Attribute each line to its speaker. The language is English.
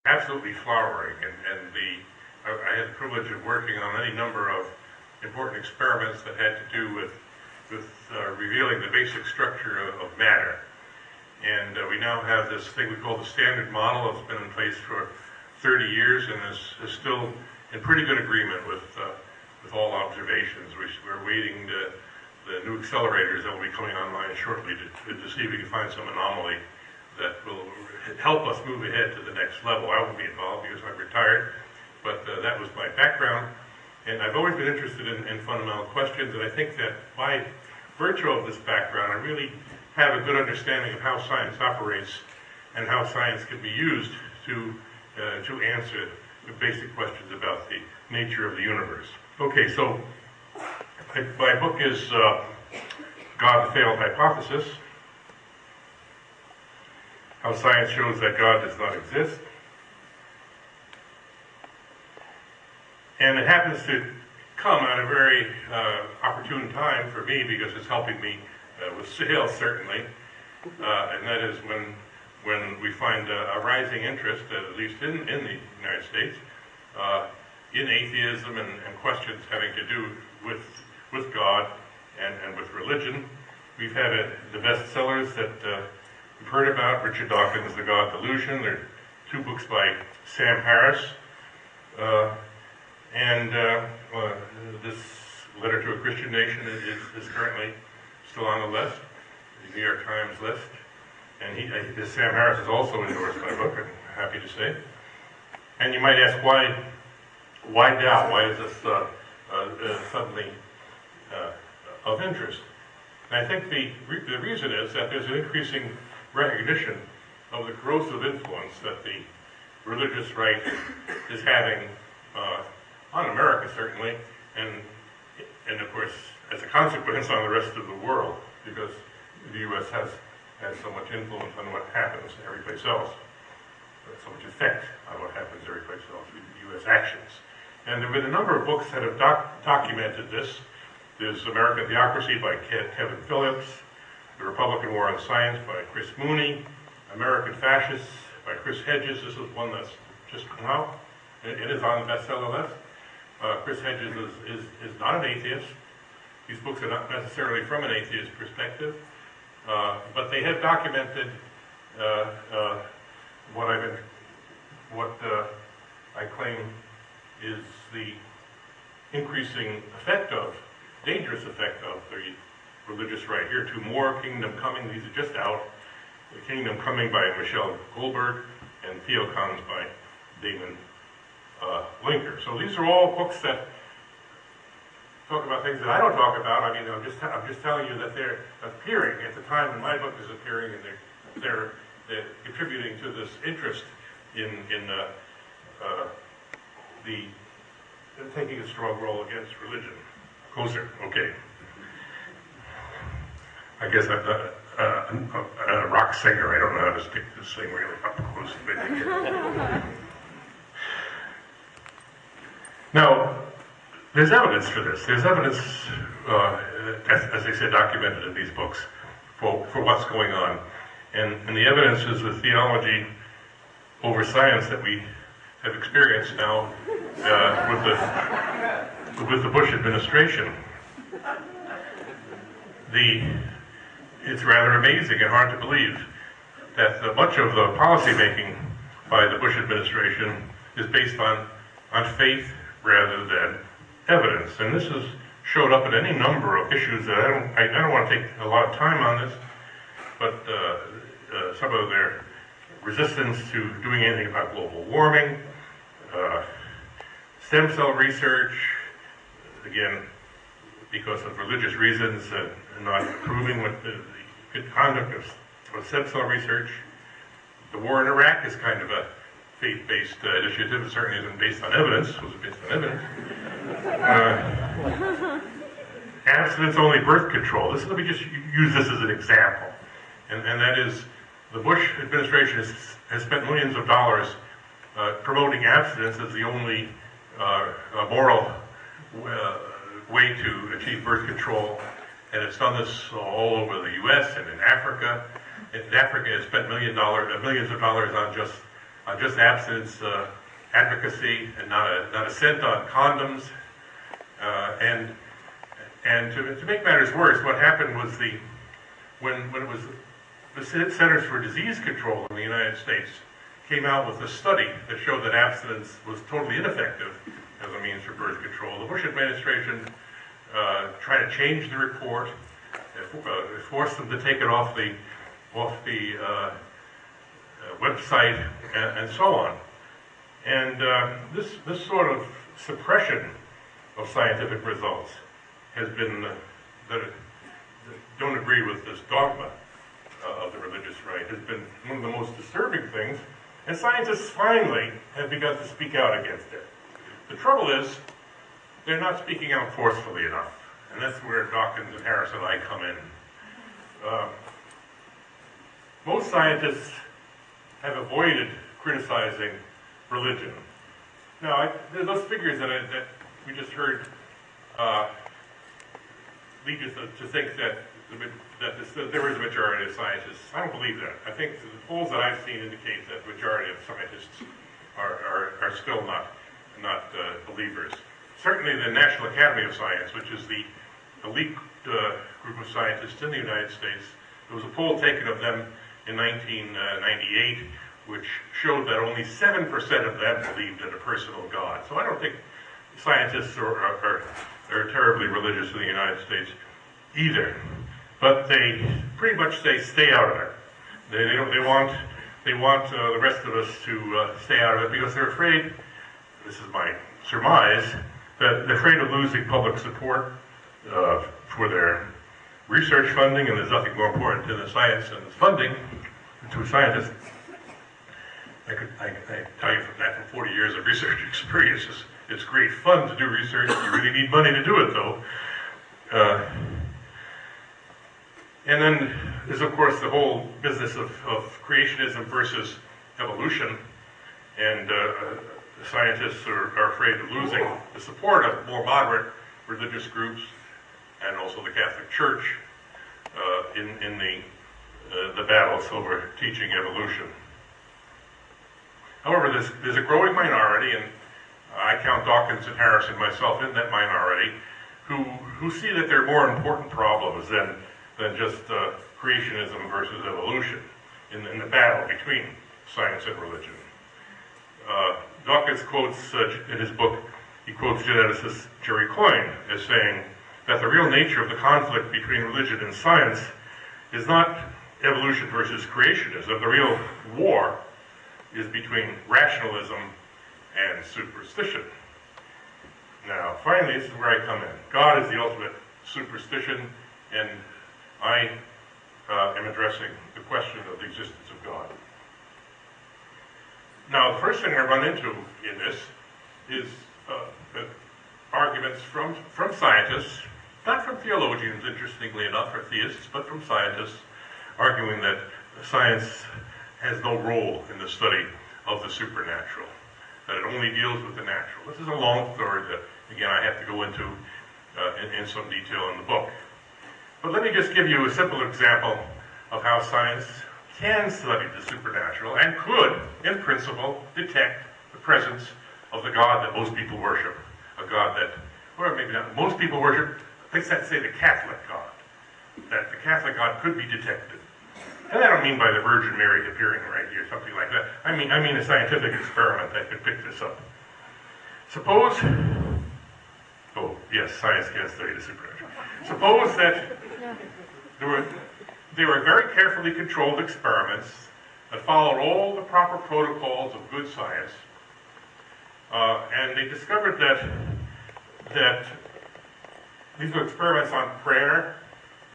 Speaker 1: absolutely flowering, I had the privilege of working on any number of important experiments that had to do with revealing the basic structure of matter. And we now have this thing we call the Standard Model. It's been in place for 30 years and is still in pretty good agreement with all observations. We're waiting the new accelerators that will be coming online shortly to see if we can find some anomaly that will help us move ahead to the next level. I won't be involved because I'm retired, but that was my background. And I've always been interested in fundamental questions, and I think that by virtue of this background, I really have a good understanding of how science operates and how science can be used to answer the basic questions about the nature of the universe. Okay, so my book is God the Failed Hypothesis, How Science Shows That God Does Not Exist. And it happens to come at a very opportune time for me because it's helping me with sales, certainly. And that is when we find a rising interest, at least in the United States, in atheism and questions having to do with God and with religion. We've had the bestsellers that we've heard about, Richard Dawkins' The God Delusion. There are 2 books by Sam Harris. This Letter to a Christian Nation is currently still on the list, the New York Times list. And Sam Harris has also endorsed my book, I'm happy to say. And you might ask, why doubt? Why is this suddenly of interest? And I think the reason is that there's an increasing recognition of the corrosive influence that the religious right is having on America, certainly, and of course, as a consequence, on the rest of the world, because the U.S. has so much influence on what happens every place else, so much effect on what happens every place else with U.S. actions. And there have been a number of books that have documented this. There's American Theocracy by Kevin Phillips, The Republican War on Science by Chris Mooney, American Fascists by Chris Hedges. This is one that's just come out. It is on the bestseller list. Chris Hedges is not an atheist. These books are not necessarily from an atheist perspective, but they have documented what I claim is the increasing effect dangerous effect of the religious right. Here, 2 more, Kingdom Coming. These are just out. The Kingdom Coming by Michelle Goldberg and Theocons by Damon Linker. So these are all books that talk about things that I don't talk about. I mean, I'm just telling you that they're appearing at the time when my book is appearing, and they're contributing to this interest in taking a strong role against religion. Closer, okay. I guess I'm not a rock singer. I don't know how to stick this thing really up close. Now, there's evidence for this. There's evidence, as I said, documented in these books for what's going on. And the evidence is the theology over science that we have experienced now with the Bush administration. It's rather amazing and hard to believe that much of the policy making by the Bush administration is based on faith rather than evidence. And this has showed up in any number of issues that I don't want to take a lot of time on this, but some of their resistance to doing anything about global warming, stem cell research, again, because of religious reasons, not approving with the good conduct of stem cell research. The war in Iraq is kind of a faith-based initiative. It certainly isn't based on evidence. Was it based on evidence? Abstinence-only birth control. Let me just use this as an example. And that is, the Bush administration has spent millions of dollars promoting abstinence as the only moral way to achieve birth control. And it's done this all over the U.S. and in Africa. In Africa, it spent millions of dollars on just just abstinence advocacy, and not a cent on condoms. And to make matters worse, what happened was when it was the Centers for Disease Control in the United States came out with a study that showed that abstinence was totally ineffective as a means for birth control. The Bush administration tried to change the report, forced them to take it off the website, and so on. And this sort of suppression of scientific results has been that don't agree with this dogma of the religious right has been one of the most disturbing things, and scientists finally have begun to speak out against it. The trouble is, they're not speaking out forcefully enough, and that's where Dawkins and Harris and I come in. Most scientists have avoided criticizing religion. Now, those figures that we just heard lead us to think that there is a majority of scientists. I don't believe that. I think the polls that I've seen indicate that the majority of scientists are still not believers. Certainly the National Academy of Science, which is the elite group of scientists in the United States, there was a poll taken of them in 1998, which showed that only 7% of them believed in a personal God. So I don't think scientists are terribly religious in the United States either. But they pretty much say, stay out of it. They want the rest of us to stay out of it because they're afraid, this is my surmise, that they're afraid of losing public support for their research funding, and there's nothing more important to the science and funding to a scientist. I tell you from 40 years of research experience, it's great fun to do research. You really need money to do it, though. And then there's, of course, the whole business of creationism versus evolution. And scientists are afraid of losing the support of more moderate religious groups and also the Catholic Church in the battles over teaching evolution. However, there's a growing minority, and I count Dawkins and Harris and myself in that minority, who see that there are more important problems than just creationism versus evolution in the battle between science and religion. Dawkins quotes, in his book, he quotes geneticist Jerry Coyne as saying that the real nature of the conflict between religion and science is not evolution versus creationism. The real war is between rationalism and superstition. Now, finally, this is where I come in. God is the ultimate superstition, and I am addressing the question of the existence of God. Now, the first thing I run into in this is arguments from scientists, not from theologians, interestingly enough, or theists, but from scientists, arguing that science has no role in the study of the supernatural, that it only deals with the natural. This is a long story that, again, I have to go into in some detail in the book. But let me just give you a simple example of how science can study the supernatural and could, in principle, detect the presence of the God that most people worship. A God that, or maybe not most people worship, let's say the Catholic God. That the Catholic God could be detected. And I don't mean by the Virgin Mary appearing right here, something like that. I mean a scientific experiment that could pick this up. Suppose, oh yes, science can study the supernatural. Suppose that there were very carefully controlled experiments that followed all the proper protocols of good science, and they discovered that these were experiments on prayer